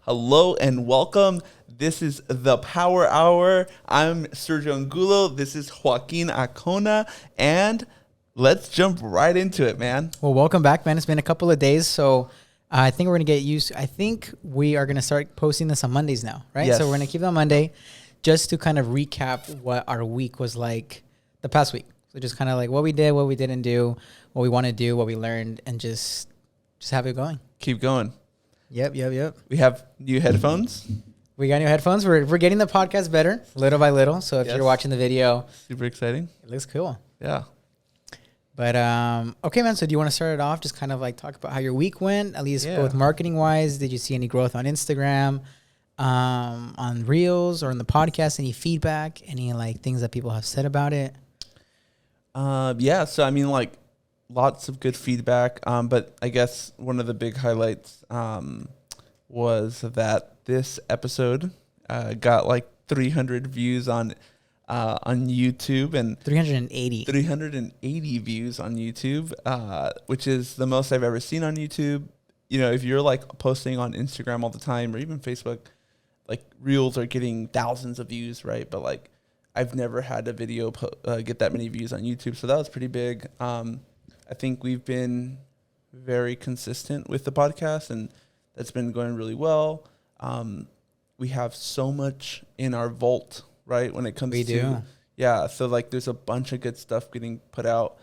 Hello and welcome. This is the Power Hour. I'm Sergio Angulo. This is Joaquin Acona. And let's jump right into it, man. Well, welcome back, man. It's been a couple of days, so I think we're going to get used. I think we are going to start posting this on Mondays now, right? Yes. So we're going to keep it on Monday just to kind of recap what our week was like the past week. So just kind of like what we did, what we didn't do, what we want to do, what we learned, and just have it going. Keep going. Yep. We have new headphones. We got new headphones. We're getting the podcast better little by little. So if Yes. you're watching the video, Super exciting. it looks cool. Yeah. But, okay, man. So do you want to start it off? Just kind of like talk about how your week went, at least both marketing wise. Did you see any growth on Instagram, on Reels or on the podcast? Any feedback, any like things that people have said about it? Yeah. So, I mean, like, lots of good feedback. But I guess one of the big highlights was that this episode got like 300 views on YouTube and 380 views on YouTube, which is the most I've ever seen on YouTube. You know, if you're like posting on Instagram all the time or even Facebook, like Reels are getting thousands of views, right? But like I've never had a video get that many views on YouTube. So that was pretty big. I think we've been very consistent with the podcast and that's been going really well. We have so much in our vault, right? When it comes yeah. So like there's a bunch of good stuff getting put out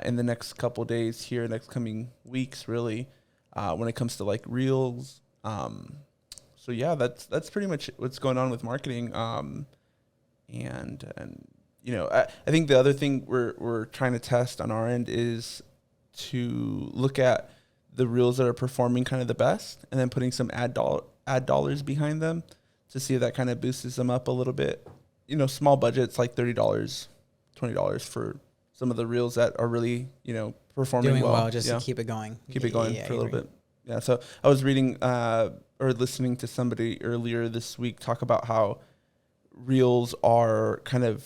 in the next couple days here, next coming weeks, really, when it comes to like Reels. So yeah, that's pretty much what's going on with marketing. And you know, I think the other thing we're trying to test on our end is to look at the Reels that are performing kind of the best and then putting some ad dollars behind them to see if that kind of boosts them up a little bit. You know, small budgets like $30, $20 for some of the Reels that are really, you know, performing Doing well. Just to keep it going. Keep it going for a little bit. Yeah. So I was reading or listening to somebody earlier this week talk about how Reels are kind of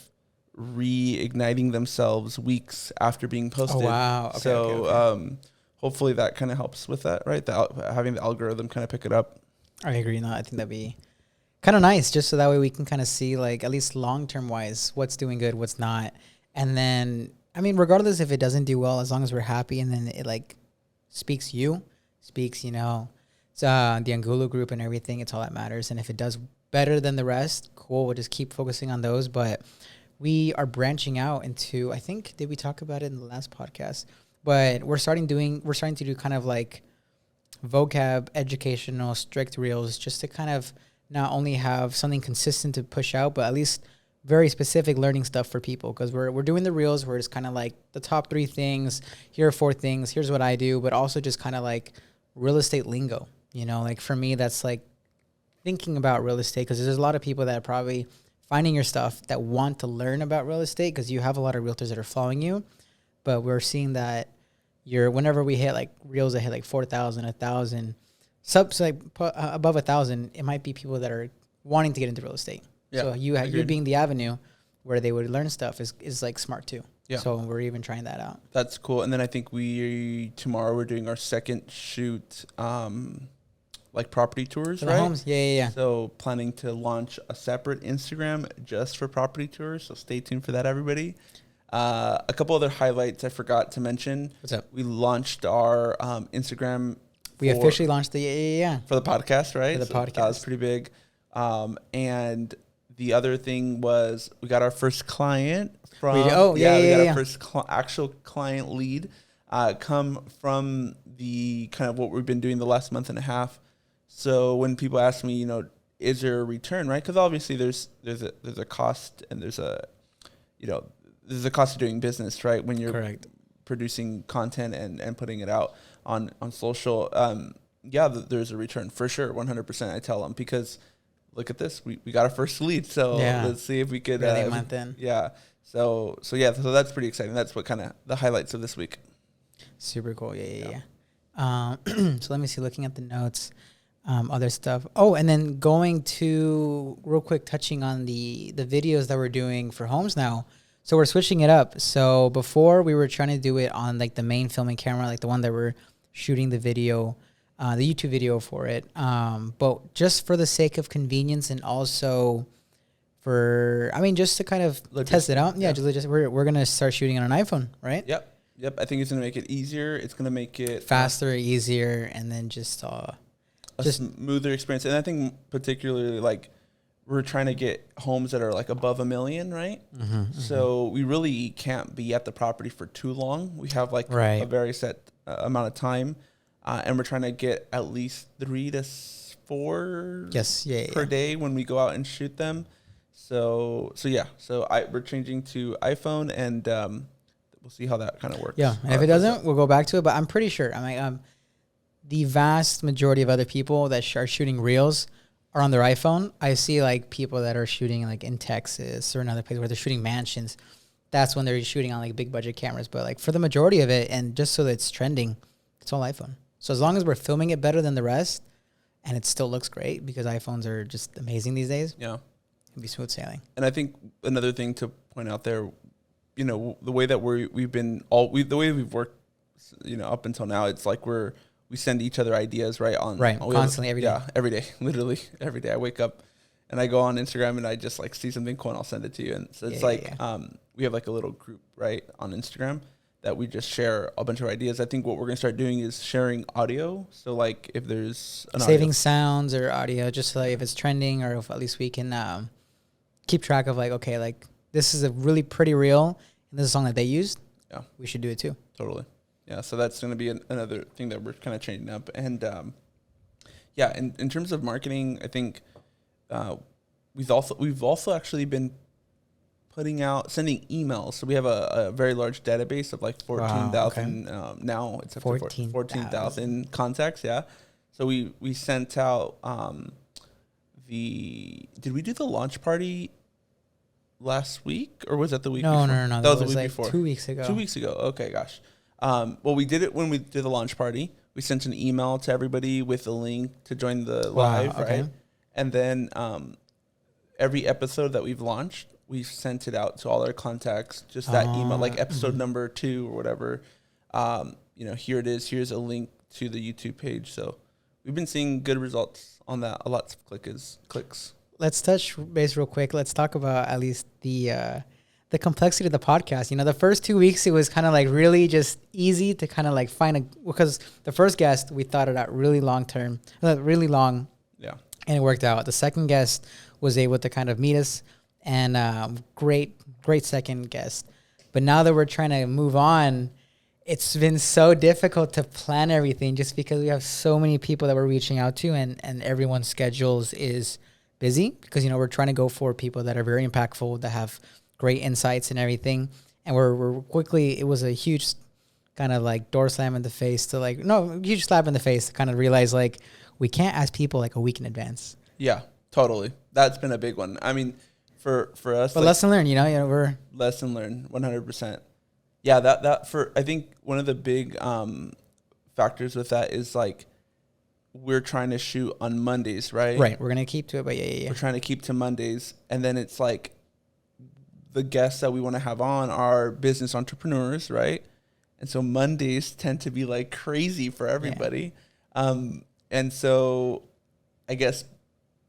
reigniting themselves weeks after being posted. Oh, wow. Okay, so okay. Hopefully that kind of helps with that, right? Having the algorithm kind of pick it up. I agree. No, I think that'd be kind of nice, just so that way we can kind of see, like, at least long-term wise, what's doing good, what's not. And then, I mean, regardless if it doesn't do well, as long as we're happy and then it, like, speaks, you know, the Angulo group and everything, it's all that matters. And if it does better than the rest, cool, we'll just keep focusing on those. But we are branching out into, I think, did we talk about it in the last podcast? But we're starting to do kind of like vocab, educational, strict Reels, just to kind of not only have something consistent to push out, but at least very specific learning stuff for people. Because we're doing the Reels where it's kind of like the top 3 things, here are 4 things, here's what I do, but also just kind of like real estate lingo. You know, like for me, that's like thinking about real estate, because there's a lot of people that are probably finding your stuff that want to learn about real estate because you have a lot of realtors that are following you. But we're seeing that whenever we hit like Reels that hit like 4,000, 1,000, subs like above 1,000, it might be people that are wanting to get into real estate. Yeah, so you being the avenue where they would learn stuff is like smart too. Yeah. So we're even trying that out. That's cool. And then I think tomorrow we're doing our second shoot, like property tours, for right? The homes. Yeah. So planning to launch a separate Instagram just for property tours. So stay tuned for that, everybody. A couple other highlights I forgot to mention. What's up? We launched our Instagram. We officially launched the for the podcast, right? For the podcast. That was pretty big. And the other thing was we got our first client from. We got our first actual client lead come from the kind of what we've been doing the last month and a half. So when people ask me, you know, is there a return, right? Because obviously there's a cost and there's a cost of doing business, right? When you're producing content and putting it out on social, there's a return for sure, 100%. I tell them because look at this, we got our first lead, so let's see if we could. A month in. Yeah. So that's pretty exciting. That's what kind of the highlights of this week. Super cool. Yeah. So let me see. Looking at the notes. Other stuff. Oh, and then going to real quick, touching on the videos that we're doing for homes now. So we're switching it up. So before we were trying to do it on like the main filming camera, like the one that we're shooting the video the YouTube video for it. But just for the sake of convenience and also just to kind of test it out. Yeah, just we're gonna start shooting on an iPhone, right? Yep. I think it's gonna make it easier. It's gonna make it faster, easier, and then just smoother experience. And I think particularly like we're trying to get homes that are like above $1 million, right? So we really can't be at the property for too long. We have like a very set amount of time, and we're trying to get at least 3 to 4 per day when we go out and shoot them. So we're changing to iPhone, and we'll see how that kind of works. Yeah, and if it doesn't, we'll go back to it. But I'm pretty sure. The vast majority of other people that are shooting reels are on their iPhone. I see like people that are shooting like in Texas or another place where they're shooting mansions. That's when they're shooting on like big budget cameras. But like for the majority of it, and just so that it's trending, it's all iPhone. So as long as we're filming it better than the rest, and it still looks great because iPhones are just amazing these days. Yeah. It'd be smooth sailing. And I think another thing to point out there, the way that the way we've worked, up until now, it's like we send each other ideas, right? Constantly, every day. Yeah, every day, literally every day. I wake up and I go on Instagram and I just like see something cool and I'll send it to you. And so it's we have like a little group, right, on Instagram that we just share a bunch of ideas. I think what we're going to start doing is sharing audio. So like if there's saving sounds or audio, just so like if it's trending, or if at least we can keep track of like, okay, like this is a really pretty reel and this is a song that they used. Yeah, we should do it too. Totally. Yeah, so that's going to be another thing that we're kind of changing up. And in terms of marketing, I think we've also actually been sending emails. So we have a very large database of like 14,000. Now it's up to 14,000 contacts. Yeah. So we sent out did we do the launch party last week, or was that the week before? No. That was the week like before. 2 weeks ago. 2 weeks ago. Okay, gosh. Well, we did it when we did the launch party. We sent an email to everybody with a link to join the live, right? And then every episode that we've launched, we've sent it out to all our contacts, just that email, like episode number 2 or whatever. Here it is. Here's a link to the YouTube page. So we've been seeing good results on that. A lot of clicks. Let's touch base real quick. Let's talk about at least the complexity of the podcast. The first 2 weeks, it was kind of like really just easy to kind of like because the first guest, we thought it out really long. Yeah. And it worked out. The second guest was able to kind of meet us, and great second guest. But now that we're trying to move on, it's been so difficult to plan everything just because we have so many people that we're reaching out to, and everyone's schedules is busy because, we're trying to go for people that are very impactful, that have great insights and everything. And we're quickly, it was a huge kind of like door slam in the face to huge slap in the face to kind of realize like we can't ask people like a week in advance. Yeah, totally. That's been a big one. I mean, for us. But lesson learned, we're. Lesson learned, 100%. Yeah, I think one of the big factors with that is like we're trying to shoot on Mondays, right? Right. We're going to keep to it, but yeah. We're trying to keep to Mondays. And then it's like the guests that we want to have on are business entrepreneurs, right? And so Mondays tend to be like crazy for everybody. Yeah. And so I guess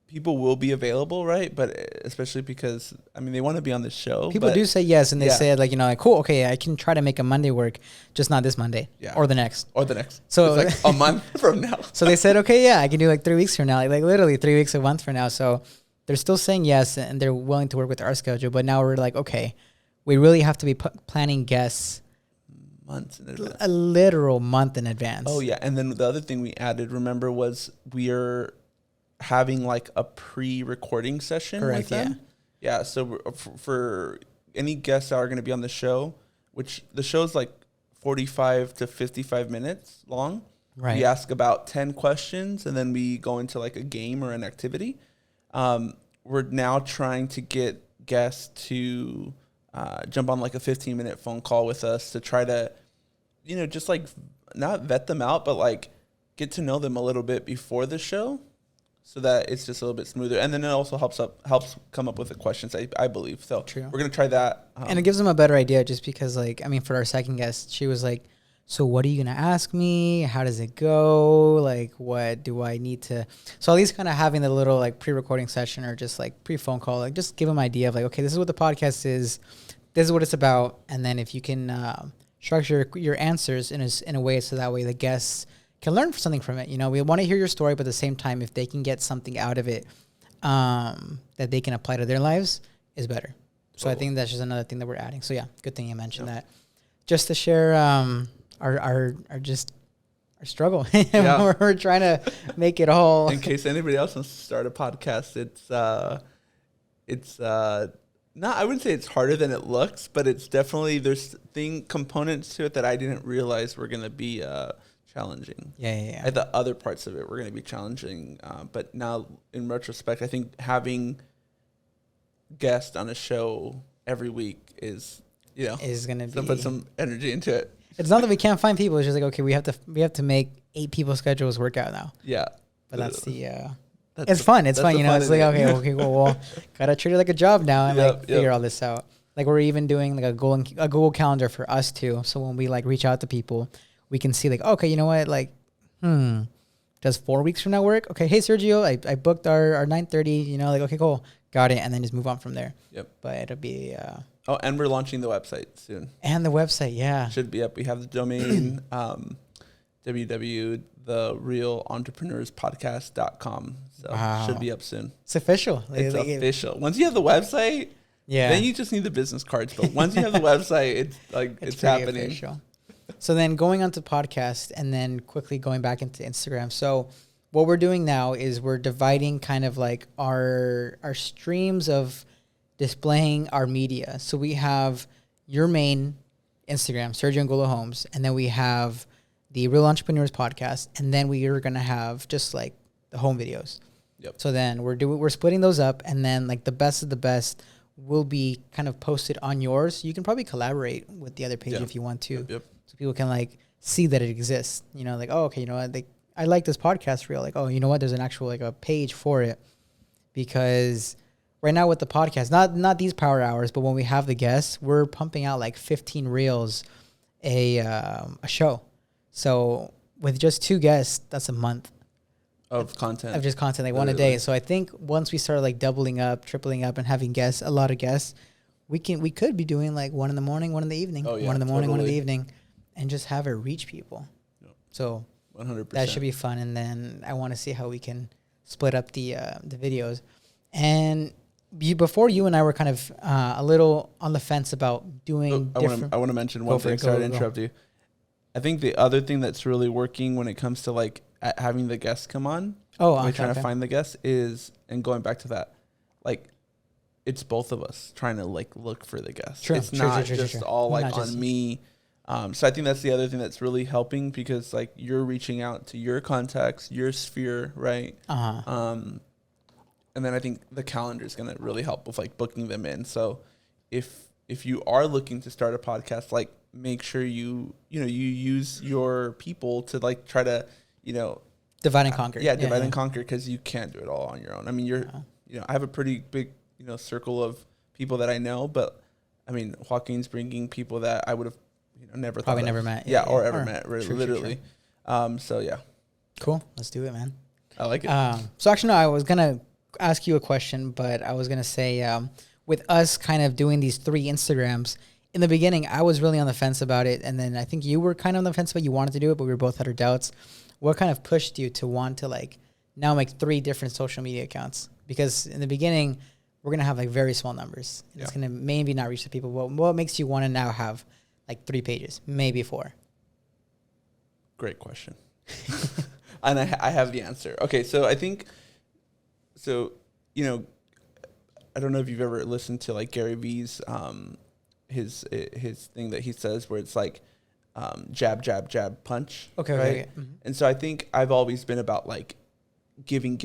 people will be available, right? But especially because, they want to be on the show. People do say yes, and they said cool, okay, I can try to make a Monday work, just not this Monday or the next. So it's like a month from now. So they said, okay, yeah, I can do like 3 weeks from now, like literally 3 weeks, a month from now. So they're still saying yes, and they're willing to work with our schedule. But now we're like, okay, we really have to be planning guests months in advance. A literal month in advance. Oh, yeah. And then the other thing we added, remember, was we're having like a pre-recording session with them. Yeah. So for any guests that are going to be on the show, which the show's like 45 to 55 minutes long. Right. We ask about 10 questions and then we go into like a game or an activity. We're now trying to get guests to jump on like a 15-minute phone call with us to try to, just like not vet them out, but like get to know them a little bit before the show, so that it's just a little bit smoother. And then it also helps come up with the questions, I believe. So True. We're going to try that. And it gives them a better idea just because, for our second guest, she was like, So what are you going to ask me? How does it go? Like, what do I need to? So at least kind of having the little like pre-recording session or just like pre-phone call, like just give them an idea of like, okay, this is what the podcast is. This is what it's about. And then if you can structure your answers in a way so that way the guests can learn something from it. You know, we want to hear your story, but at the same time, if they can get something out of it that they can apply to their lives is better. So I think that's just another thing that we're adding. So yeah, good thing you mentioned that. Just to share our struggle. We're trying to make it all. In case anybody else wants to start a podcast, it's not, I wouldn't say it's harder than it looks, but it's definitely, there's components to it that I didn't realize were going to be challenging. Yeah. I thought other parts of it were going to be challenging, but now in retrospect, I think having guests on a show every week is going to put some energy into it. It's not that we can't find people. It's just like, okay, we have to make 8 people's schedules work out now. Yeah. But it's fun. It's fun. You know, it's like, okay, well, gotta treat it like a job now and figure all this out. Like we're even doing like a Google Calendar for us too. So when we like reach out to people, we can see like, okay, you know what? Like, does 4 weeks from now work? Okay. Hey, Sergio, I booked our 9:30, you know, like, okay, cool. Got it. And then just move on from there. Yep. But it'll be, and we're launching the website soon. And the website, yeah. Should be up. We have the domain, www.therealentrepreneurs.podcast.com. So should be up soon. It's official. It's official. Once you have the website, then you just need the business cards. But once you have the website, it's like it's happening. Official. So then going on to podcast and then quickly going back into Instagram. So what we're doing now is we're dividing kind of like our streams of displaying our media. So we have your main Instagram, Sergio Angulo Homes, and then we have the Real Entrepreneurs podcast, and then we are gonna have just like the home videos. Yep. So then we're splitting those up, and then like the best of the best will be kind of posted on yours. You can probably collaborate with the other page if you want to, so people can like see that it exists. You know, like, oh, okay, you know what, I like this podcast reel. Like, oh, you know what, there's an actual like a page for it, because right now with the podcast, not these power hours, but when we have the guests, we're pumping out like 15 reels a show. So with just 2 guests, that's a month of content. Of just content, like one a day. So I think once we start like doubling up, tripling up, and having guests, a lot of guests, we could be doing like 1 in the morning, 1 in the evening, 1 in the morning, 1 in the evening, and just have it reach people. Yep. So 100%. That should be fun. And then I want to see how we can split up the videos. And before you and I were kind of a little on the fence about doing different. I want to mention one thing. Sorry to interrupt you. I think the other thing that's really working when it comes to like having the guests come on, trying to find the guests and going back to that, like it's both of us trying to like look for the guests. True. It's not just all like on me. So I think that's the other thing that's really helping, because like you're reaching out to your contacts, your sphere, right? And then I think the calendar is going to really help with like booking them in. So if you are looking to start a podcast, like make sure you use your people to like try to, divide and conquer. Divide and conquer, because you can't do it all on your own. I mean, I have a pretty big, circle of people that I know, but I mean, Joaquin's bringing people that I would have never probably thought never of. met. Or ever met, literally. So yeah. Cool. Let's do it, man. I like it. So actually, no, I was going to ask you a question, but I was going to say, with us kind of doing these 3 Instagrams, in the beginning, I was really on the fence about it. And then I think you were kind of on the fence, but you wanted to do it, but we both had our doubts. What kind of pushed you to want to like now make 3 different social media accounts? Because in the beginning, we're going to have like very small numbers. Yeah. It's going to maybe not reach the people. What makes you want to now have like 3 pages, maybe 4? Great question. And I have the answer. Okay, so I think, I don't know if you've ever listened to like Gary Vee's, his thing that he says where it's like, jab, jab, jab, punch. Okay. Right? Okay. Mm-hmm. And so I think I've always been about like giving,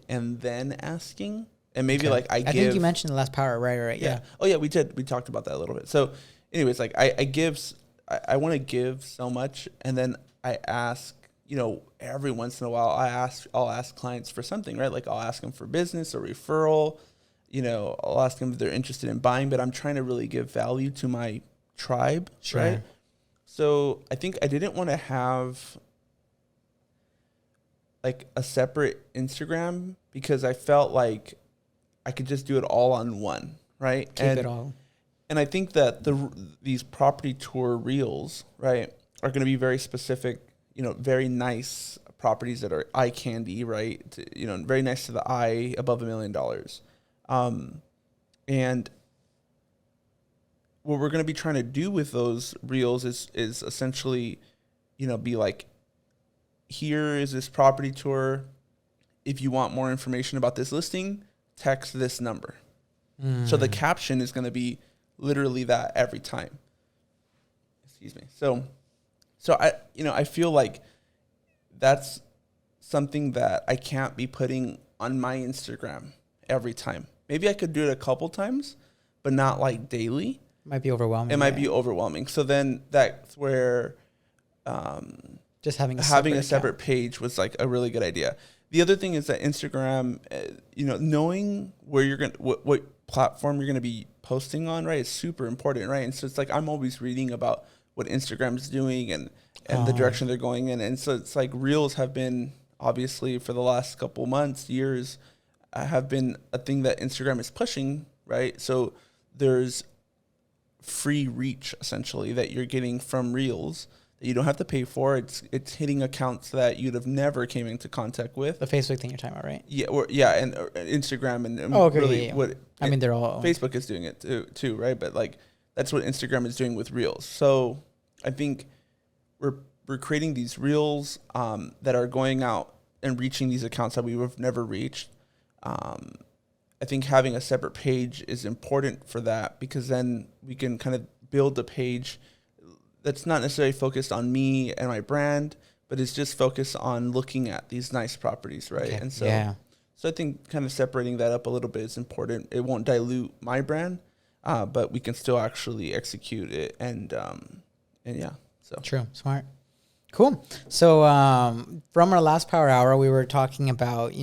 and then asking. And maybe like I think you mentioned the last power, right? Yeah. Oh yeah, we did. We talked about that a little bit. So anyways, like I want to give so much, and then I ask, every once in a while I'll ask clients for something, right? Like I'll ask them for business or referral, I'll ask them if they're interested in buying, but I'm trying to really give value to my tribe, right? So I think I didn't want to have like a separate Instagram because I felt like I could just do it all on one, right? Keep it all. And I think that these property tour reels, right, are going to be very specific, very nice properties that are eye candy, right? Very nice to the eye, above $1 million. And what we're going to be trying to do with those reels is essentially, be like, here is this property tour. If you want more information about this listing, text this number. So the caption is going to be literally that every time. Excuse me. So I feel like that's something that I can't be putting on my Instagram every time. Maybe I could do it a couple times, but not like daily. Might be overwhelming. It might be overwhelming. So then that's where just having a separate page was like a really good idea. The other thing is that Instagram, knowing where you're going to, what platform you're going to be posting on, right, is super important, right? And so it's like I'm always reading about what Instagram's doing and the direction they're going in. And so it's like reels have been, obviously, for the last couple months, years, have been a thing that Instagram is pushing, right? So there's free reach, essentially, that you're getting from reels that you don't have to pay for. It's hitting accounts that you'd have never came into contact with. The Facebook thing you're talking about, right? Yeah, and Instagram and okay, really yeah. what I mean, they're all Facebook is doing it too, right? But like that's what Instagram is doing with reels. So I think we're creating these reels that are going out and reaching these accounts that we would have never reached. I think having a separate page is important for that because then we can kind of build a page that's not necessarily focused on me and my brand, but it's just focused on looking at these nice properties, right? Okay. And so I think kind of separating that up a little bit is important. It won't dilute my brand, but we can still actually execute it. And yeah, so. True. Smart. Cool. So from our last power hour, we were talking about,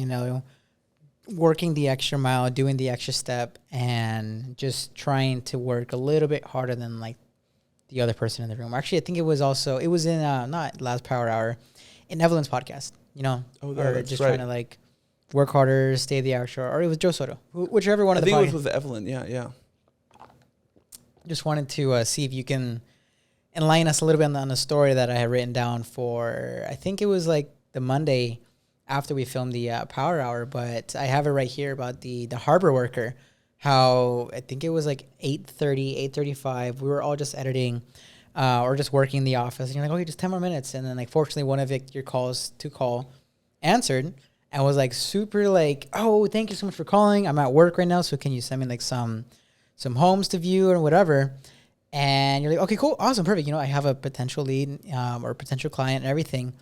working the extra mile, doing the extra step, and just trying to work a little bit harder than like the other person in the room. Actually, I think it was in not last power hour, in Evelyn's podcast, or just trying to like work harder, stay the extra, or it was Joe Soto, whichever one of the. I think it was with Evelyn. Yeah. Just wanted to see if you can enlighten us a little bit on the story that I had written down for. I think it was like the Monday after we filmed the power hour, but I have it right here about the harbor worker. How I think it was like 8:30, 8:35. We were all just editing or just working in the office. And you're like, okay, just 10 more minutes. And then like fortunately one of your calls to call answered and was like super like, oh, thank you so much for calling. I'm at work right now, so can you send me like some homes to view or whatever? And you're like, okay, cool, awesome, perfect. I have a potential lead or potential client and everything.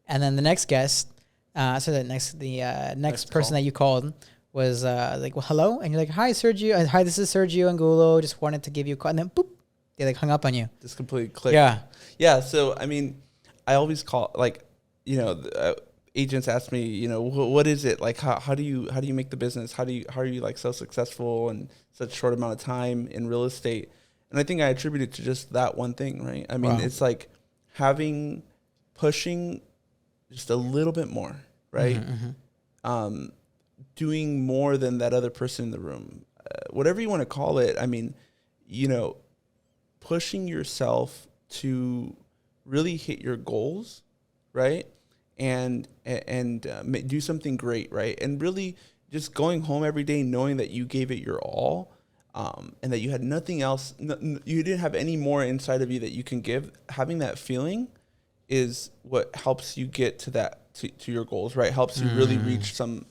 And then the next guest, the next person that you called was like, well, hello. And you're like, hi, Sergio. Hi, this is Sergio Angulo. Just wanted to give you a call. And then, boop, they like hung up on you. Just completely clicked. Yeah. Yeah. So, I mean, I always call, like, agents ask me, what is it? Like, how do you make the business? How are you like so successful in such a short amount of time in real estate? And I think I attribute it to just that one thing, right? I mean, It's like pushing just a little bit more, right? Mm-hmm. Doing more than that other person in the room, whatever you want to call it. I mean, pushing yourself to really hit your goals, right? And do something great, right? And really just going home every day knowing that you gave it your all, and that you had nothing else, you didn't have any more inside of you that you can give. Having that feeling is what helps you get to your goals, right? Helps you really reach some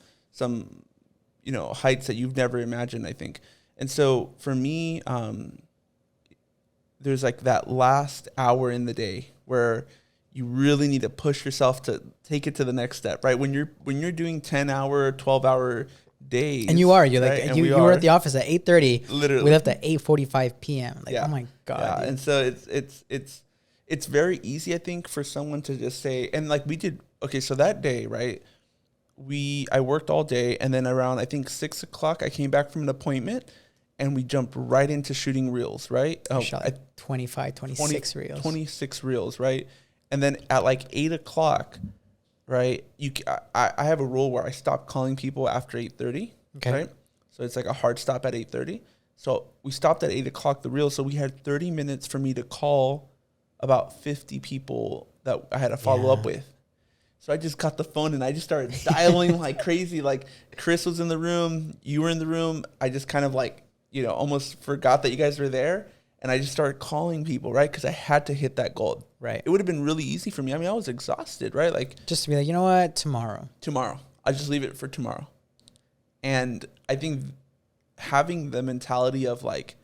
heights that you've never imagined, I think. And so for me, there's like that last hour in the day where you really need to push yourself to take it to the next step, right? When you're doing 10-hour, 12-hour days, and you're right? like you were at the office at 8:30. Literally, we left at 8:45 p.m. Like, oh my god! Yeah. And so it's very easy, I think, for someone to just say, and like we did. Okay, so that day, right? I worked all day, and then around I think 6 o'clock, I came back from an appointment, and we jumped right into shooting reels, right? I shot like 25, 26 reels. 26 reels, right? And then at like 8 o'clock, right? I have a rule where I stop calling people after 8:30, Okay. right? So it's like a hard stop at 8:30. So we stopped at 8 o'clock the reel. So we had 30 minutes for me to call about 50 people that I had to follow up with. So I just got the phone and I just started dialing like crazy. Like Chris was in the room, you were in the room. I just kind of like, almost forgot that you guys were there. And I just started calling people, right? Because I had to hit that goal. Right. It would have been really easy for me. I mean, I was exhausted, right? Like just to be like, you know what? Tomorrow. I just leave it for tomorrow. And I think having the mentality of like,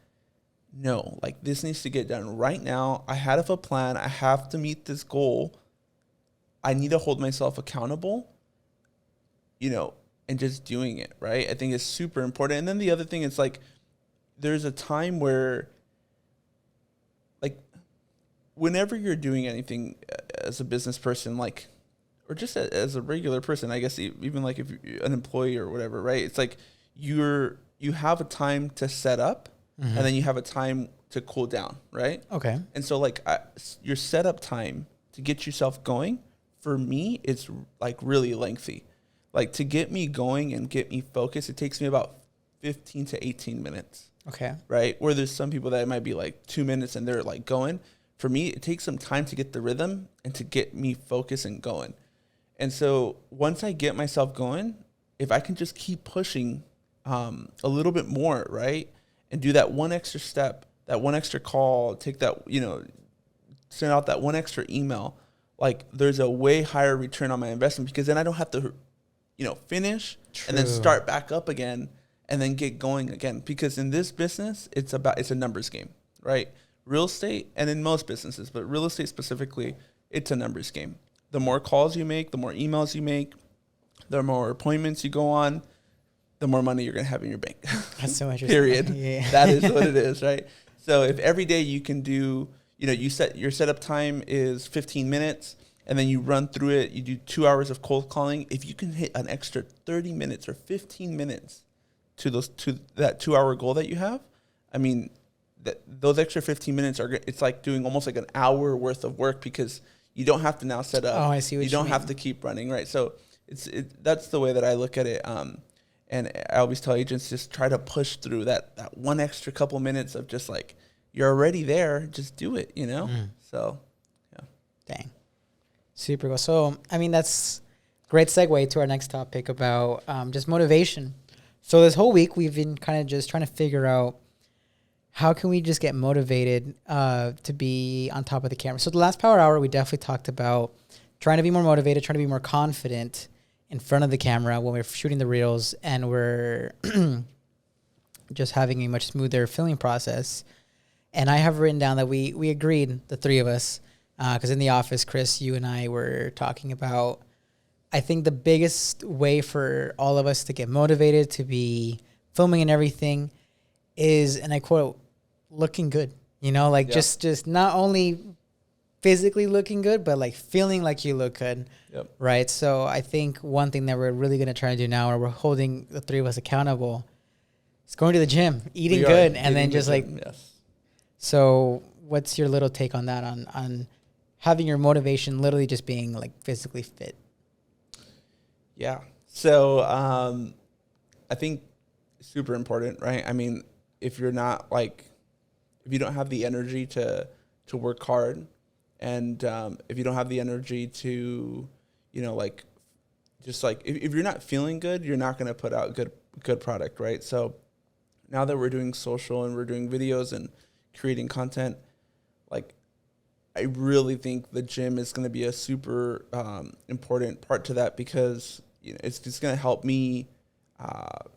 no, like this needs to get done right now. I have a plan. I have to meet this goal. I need to hold myself accountable, and just doing it, right? I think it's super important. And then the other thing is like, there's a time where, like, whenever you're doing anything as a business person, like, or just as a regular person, I guess even like if you're an employee or whatever, right? It's like you have a time to set up, and then you have a time to cool down, right? Okay. And so like your setup time to get yourself going, for me, it's like really lengthy. Like to get me going and get me focused, it takes me about 15 to 18 minutes. Okay. Right? Where there's some people that it might be like 2 minutes and they're like going. For me, it takes some time to get the rhythm and to get me focused and going. And so once I get myself going, if I can just keep pushing a little bit more, right? And do that one extra step, that one extra call, take that, send out that one extra email, like there's a way higher return on my investment because then I don't have to, finish and then start back up again and then get going again. Because in this business, it's a numbers game, right? Real estate, and in most businesses, but real estate specifically, it's a numbers game. The more calls you make, the more emails you make, the more appointments you go on, the more money you're going to have in your bank. That's so interesting. Period. Yeah. That is what it is, right? So if every day you can do, you set your setup time is 15 minutes and then you run through it, you do 2 hours of cold calling. If you can hit an extra 30 minutes or 15 minutes to that 2 hour goal that you have, I mean, those extra 15 minutes it's like doing almost like an hour worth of work because you don't have to now set up. Oh, I see what you don't mean. have to keep running, right? So that's the way that I look at it. And I always tell agents, just try to push through that one extra couple minutes of just like, you're already there, just do it, So, yeah. Dang. Super cool. So, I mean, that's great segue to our next topic about just motivation. So this whole week, we've been kind of just trying to figure out how can we just get motivated to be on top of the camera. So the last power hour, we definitely talked about trying to be more motivated, trying to be more confident in front of the camera when we're shooting the reels and we're just having a much smoother filming process. And I have written down that we agreed, the three of us, because in the office, Chris, you and I were talking about, I think the biggest way for all of us to get motivated to be filming and everything is, and I quote, looking good. Just not only physically looking good, but like feeling like you look good. Yep. Right. So I think one thing that we're really going to try to do now, or we're holding the three of us accountable, is going to the gym, eating good, and then just like, yes. So what's your little take on that, on having your motivation literally just being like physically fit? Yeah. So I think super important, right? I mean, if you don't have the energy to work hard, and if you don't have the energy to, if you're not feeling good, you're not going to put out good product, right? So now that we're doing social and we're doing videos and creating content, like I really think the gym is going to be a super important part to that because it's just going to help me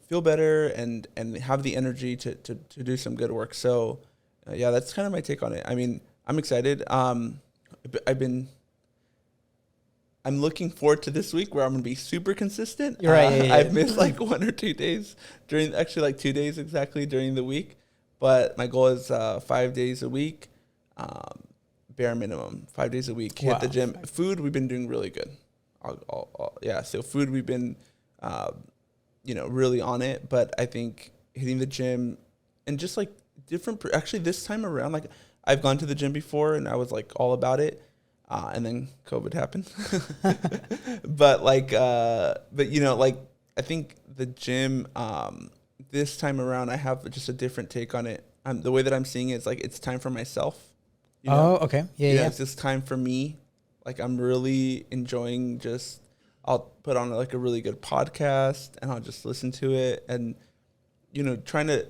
feel better and have the energy to do some good work. So yeah, that's kind of my take on it. I mean, I'm excited. I'm looking forward to this week where I'm going to be super consistent. You're right. I've missed like 1 or 2 days like 2 days exactly during the week. But my goal is 5 days a week, bare minimum, 5 days a week. Hit the gym. Food, we've been doing really good. So food, we've been, really on it. But I think hitting the gym and just like different. Actually, this time around, like I've gone to the gym before and I was like all about it, and then COVID happened. But like, but you know, like I think the gym, this time around, I have just a different take on it. The way that I'm seeing it is like it's time for myself. You know? Oh, okay. Yeah, You know, yeah. it's just time for me. Like I'm really enjoying just. I'll put on like a really good podcast and I'll just listen to it and, you know, trying to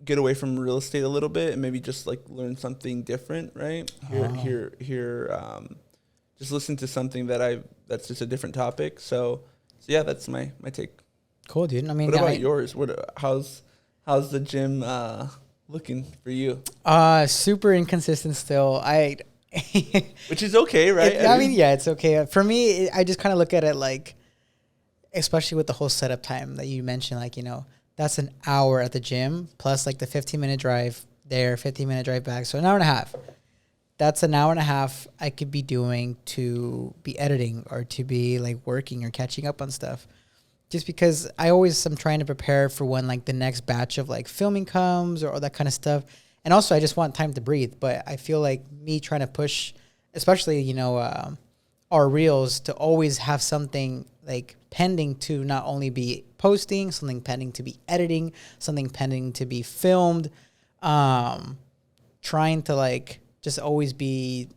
get away from real estate a little bit and maybe just like learn something different, right? Just listen to something that's just a different topic. So yeah, that's my take. Cool, dude. I mean, What about yours? How's the gym looking for you? Super inconsistent still. Which is okay, right? I mean, yeah, it's okay. For me, I just kind of look at it like, especially with the whole setup time that you mentioned, like, you know, that's an hour at the gym plus like the 15-minute drive there, 15-minute drive back. So an hour and a half. That's an hour and a half I could be doing to be editing or to be like working or catching up on stuff. Just because I always am trying to prepare for when like the next batch of like filming comes or all that kind of stuff. And also, I just want time to breathe. But I feel like me trying to push, especially, you know, our reels to always have something like pending to not only be posting, something pending to be editing, something pending to be filmed, trying to like just always be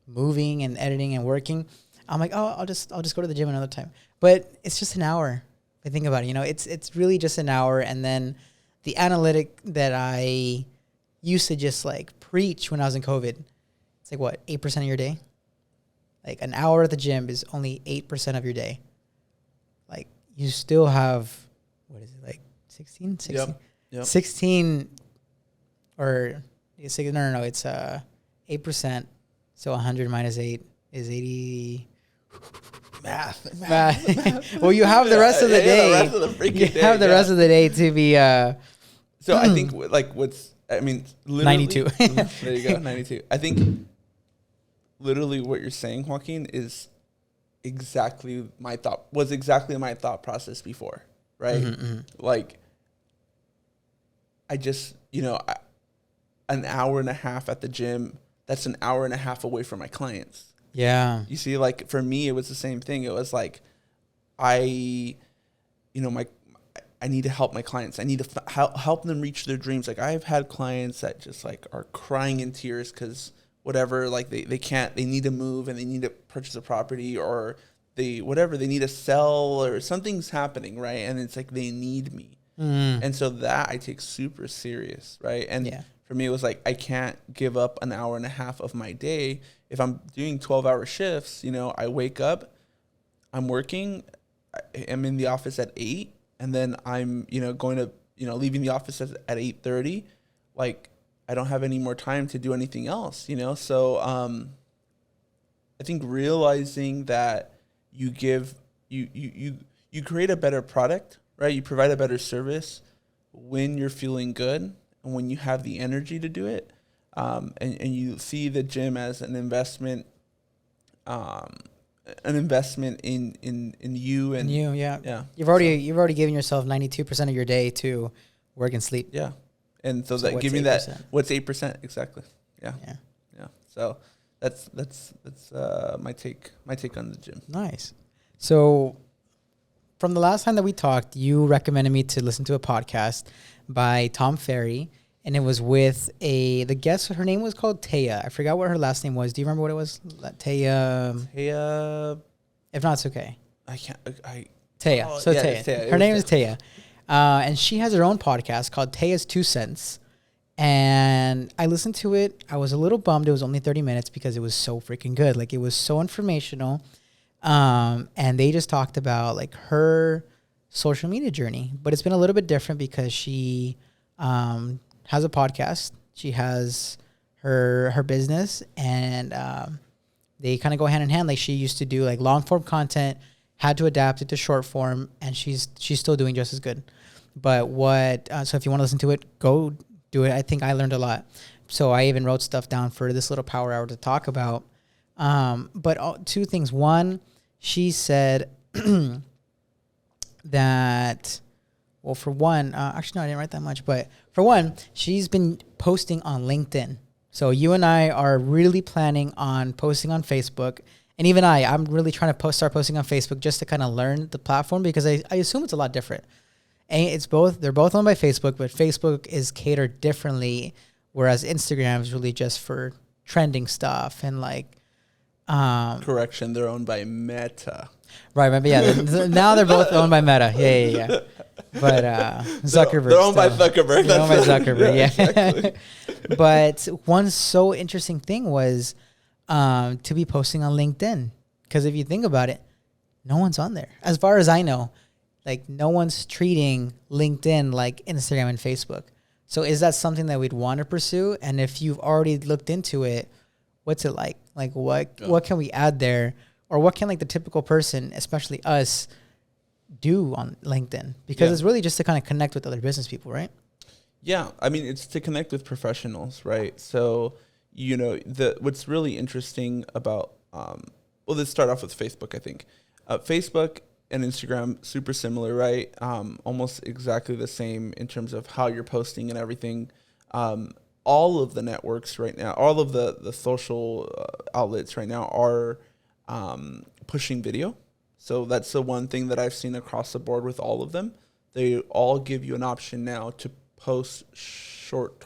moving and editing and working. I'm like, oh, I'll just go to the gym another time. But it's just an hour. I think about it, you know, it's really just an hour. And then the analytic that I used to just like preach when I was in COVID. It's like what, 8% of your day? Like an hour at the gym is only 8% of your day. Like you still have, what is it, like 16? 16? Yep. 16 or it's like, no, it's 8%. So 100 minus 8 is 80. Math. Well, you have the rest of the day. The rest of the freaking day. Have the rest of the day to be. So I think like I mean, literally 92. There you go, 92. I think literally what you're saying, Joaquin, is exactly my thought process before, right? Like, I just, you know, an hour and a half at the gym, that's an hour and a half away from my clients. Yeah. You see, like, for me, it was the same thing. It was like, I need to help my clients. I need to help them reach their dreams. Like I've had clients that just like are crying in tears because whatever, like they need to move and they need to purchase a property or they need to sell or something's happening, right? And it's like they need me. And so that I take super serious, right? And for me, it was like I can't give up an hour and a half of my day. If I'm doing 12-hour shifts, you know, I wake up, I'm working, I'm in the office at 8, and then I'm, you know, going to, you know, leaving the office at 8:30. Like, I don't have any more time to do anything else, you know? So I think realizing that you create a better product, right? You provide a better service when you're feeling good and when you have the energy to do it. And you see the gym as an investment in you and you, yeah. You've already given yourself 92% of your day to work and sleep. Yeah. And so that give me 8%? That what's 8% exactly. Yeah. So that's my take on the gym. Nice. So from the last time that we talked, you recommended me to listen to a podcast by Tom Ferry, and it was with the guest. Her name was called Taya. I forgot what her last name was. Do you remember what it was? Taya. If not, it's okay. I can't. Taya. Oh, so yeah, Taya. Her name is Taya. And she has her own podcast called Taya's 2 Cents. And I listened to it. I was a little bummed. It was only 30 minutes because it was so freaking good. Like, it was so informational. And they just talked about like her social media journey, but it's been a little bit different because she has a podcast. She has her business, and they kind of go hand in hand. Like, she used to do like long form content, had to adapt it to short form, and she's still doing just as good. But so if you want to listen to it, go do it. I think I learned a lot. So I even wrote stuff down for this little power hour to talk about. But 2 things. One, she said that Well, for one, actually, no, I didn't write that much. But for one, she's been posting on LinkedIn. So you and I are really planning on posting on Facebook. And even I'm really trying to start posting on Facebook just to kind of learn the platform, because I assume it's a lot different. And they're both owned by Facebook, but Facebook is catered differently, whereas Instagram is really just for trending stuff and like, correction, they're owned by Meta. Right, maybe, yeah. Now they're both owned by Meta. Yeah. But Zuckerberg. They're owned by Zuckerberg. They're owned by Zuckerberg, yeah. Exactly. But one so interesting thing was to be posting on LinkedIn. Because if you think about it, no one's on there. As far as I know, like no one's treating LinkedIn like Instagram and Facebook. So is that something that we'd want to pursue? And if you've already looked into it, what's it like? Like what can we add there? Or what can like the typical person, especially us, do on LinkedIn? Because it's really just to kind of connect with other business people, right? Yeah, I mean, it's to connect with professionals, right? So, you know, what's really interesting about, well, let's start off with Facebook, I think. Facebook and Instagram, super similar, right? Almost exactly the same in terms of how you're posting and everything. All of the networks right now, all of the social outlets right now are pushing video. So that's the one thing that I've seen across the board with all of them. They all give you an option now to post short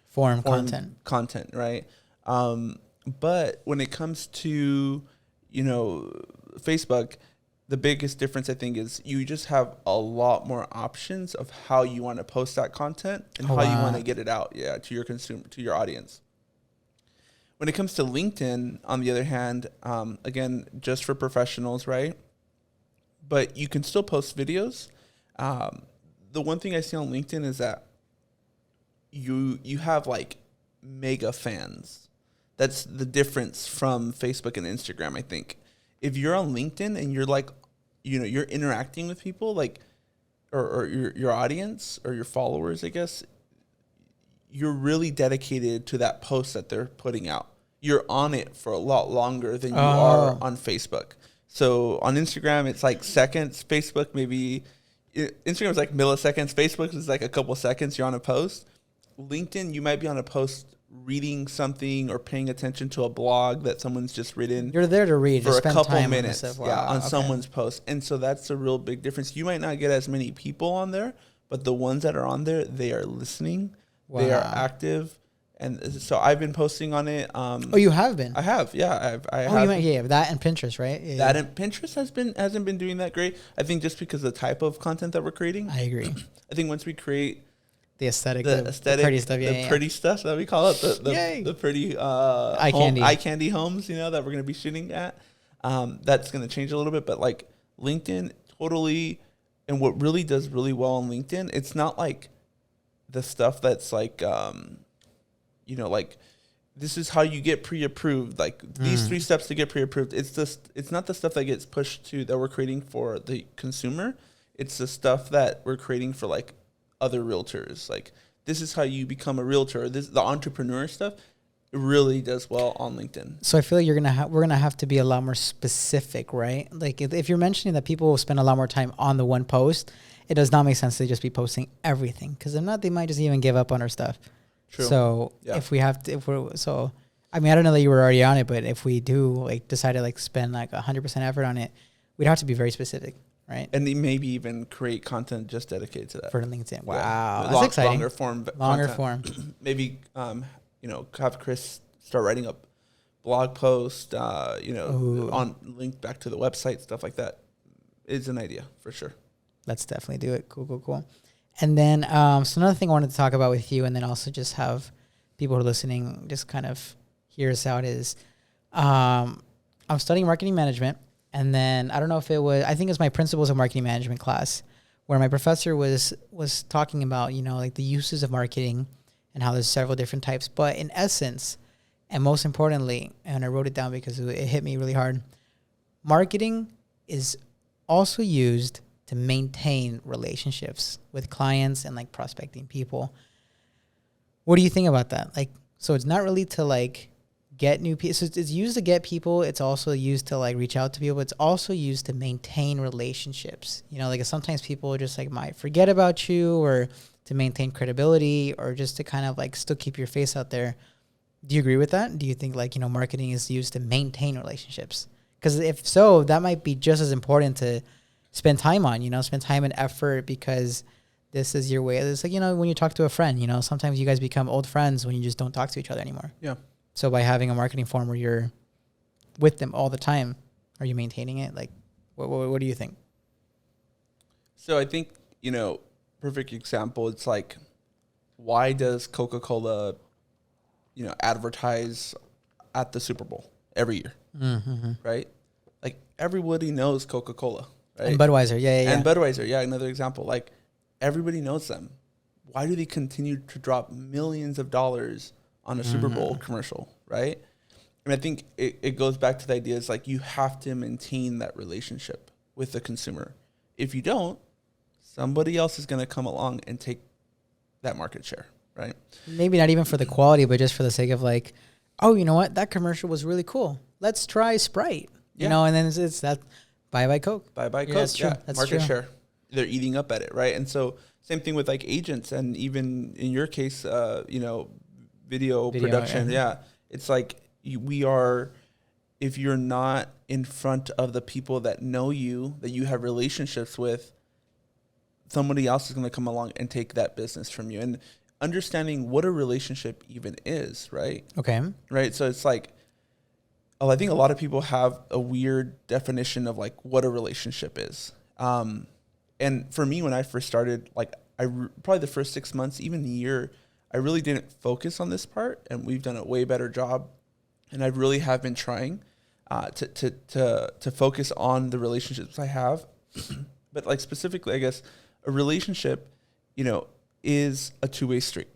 form content, right? But when it comes to, you know, Facebook, the biggest difference I think is you just have a lot more options of how you want to post that content and how you want to get it out, to your consumer, to your audience. When it comes to LinkedIn, on the other hand, again, just for professionals, right? But you can still post videos. The one thing I see on LinkedIn is that you have like mega fans. That's the difference from Facebook and Instagram, I think. If you're on LinkedIn and you're like, you know, you're interacting with people, like, or your audience or your followers, I guess, you're really dedicated to that post that they're putting out. You're on it for a lot longer than you are on Facebook. So on Instagram, it's like seconds. Facebook, Instagram is like milliseconds. Facebook is like a couple seconds. You're on a post. LinkedIn, you might be on a post reading something or paying attention to a blog that someone's just written. You're there to read for a couple minutes on someone's post. And so that's a real big difference. You might not get as many people on there, but the ones that are on there, they are listening. Wow. They are active. And so I've been posting on it. You have been? I have, yeah. That and Pinterest, right? Yeah, and Pinterest hasn't been doing that great. I think just because of the type of content that we're creating. I agree. I think once we create the aesthetic, the pretty stuff, pretty stuff that we call it, the pretty eye candy homes, you know, that we're going to be shooting at. That's going to change a little bit, but like LinkedIn, totally. And what really does really well on LinkedIn, it's not like the stuff that's like, you know, like this is how you get pre-approved. Like these 3 steps to get pre-approved. It's not the stuff that gets pushed to that we're creating for the consumer. It's the stuff that we're creating for like other realtors. Like this is how you become a realtor. The entrepreneur stuff really does well on LinkedIn. So I feel like we're gonna have to be a lot more specific, right? Like if you're mentioning that people will spend a lot more time on the one post, it does not make sense to just be posting everything, because if not, they might just even give up on our stuff. True. So I mean, I don't know that you were already on it, but if we do like decide to like spend like 100% effort on it, we'd have to be very specific, right? And they maybe even create content just dedicated to that for LinkedIn. Wow, that's exciting. Longer form. Maybe you know, have Chris start writing up blog post. You know, on link back to the website, stuff like that is an idea for sure. Let's definitely do it. Cool. And then, so another thing I wanted to talk about with you, and then also just have people who are listening just kind of hear us out, is I'm studying marketing management. And then I don't know if I think it was my principles of marketing management class, where my professor was talking about, you know, like the uses of marketing and how there's several different types. But in essence, and most importantly, and I wrote it down because it hit me really hard, marketing is also used to maintain relationships with clients and like prospecting people. What do you think about that? Like, so it's not really to like get new people. So it's used to get people. It's also used to like reach out to people. It's also used to maintain relationships. You know, like sometimes people just like might forget about you, or to maintain credibility, or just to kind of like still keep your face out there. Do you agree with that? Do you think like, you know, marketing is used to maintain relationships? Because if so, that might be just as important to spend time on, you know, spend time and effort, because this is your way. It's like, you know, when you talk to a friend, you know, sometimes you guys become old friends when you just don't talk to each other anymore. Yeah. So by having a marketing form where you're with them all the time, are you maintaining it? Like, what do you think? So I think, you know, perfect example, it's like, why does Coca-Cola, you know, advertise at the Super Bowl every year? Mm-hmm. Right? Like everybody knows Coca-Cola, right? And Budweiser, yeah. And Budweiser, yeah, another example. Like everybody knows them. Why do they continue to drop millions of dollars on a Super Bowl commercial, right? And I think it goes back to the idea is like you have to maintain that relationship with the consumer. If you don't, somebody else is going to come along and take that market share, right? Maybe not even for the quality, but just for the sake of like, oh, you know what? That commercial was really cool. Let's try Sprite. You know, and then it's that buy Coke. Buy Coke. That's true. Yeah, that's market true. share. They're eating up at it, right? And so same thing with like agents, and even in your case, you know, video production. Yeah. It's like we are, if you're not in front of the people that know you, that you have relationships with, somebody else is going to come along and take that business from you. And understanding what a relationship even is, right? Okay. Right. So it's like, I think a lot of people have a weird definition of like what a relationship is. And for me, when I first started, like probably the first 6 months, even a year, I really didn't focus on this part, and we've done a way better job. And I really have been trying to focus on the relationships I have. But like specifically, I guess a relationship, you know, is a two-way street.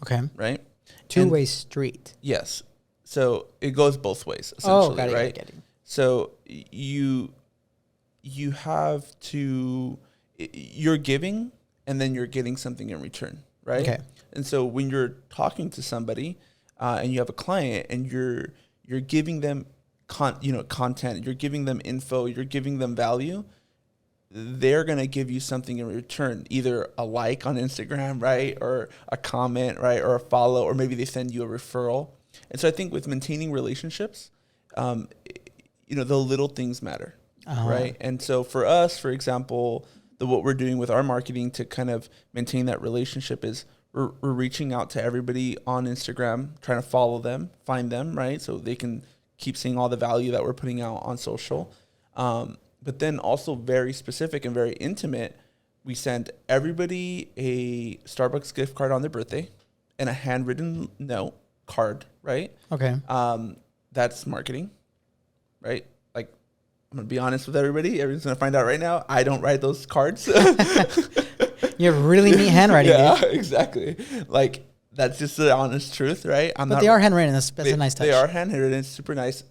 Okay. Right? Two-way street. Yes. So it goes both ways, essentially, got it, right? got it. So you have to, you're giving and then you're getting something in return, right? Okay. And so when you're talking to somebody and you have a client and you're giving them content, you're giving them info, you're giving them value, they're going to give you something in return, either a like on Instagram, right? Or a comment, right? Or a follow, or maybe they send you a referral. And so I think with maintaining relationships, you know, the little things matter, right? And so for us, for example, what we're doing with our marketing to kind of maintain that relationship is we're reaching out to everybody on Instagram, trying to follow them, find them, right? So they can keep seeing all the value that we're putting out on social. But then also very specific and very intimate, we send everybody a Starbucks gift card on their birthday and a handwritten note card, right? Okay. That's marketing, right? Like, I'm going to be honest with everybody. Everyone's going to find out right now. I don't write those cards. You have really neat handwriting. Yeah, dude. exactly. Like, that's just the honest truth, right? But they are handwritten. That's a nice touch. They are handwritten. It's super nice.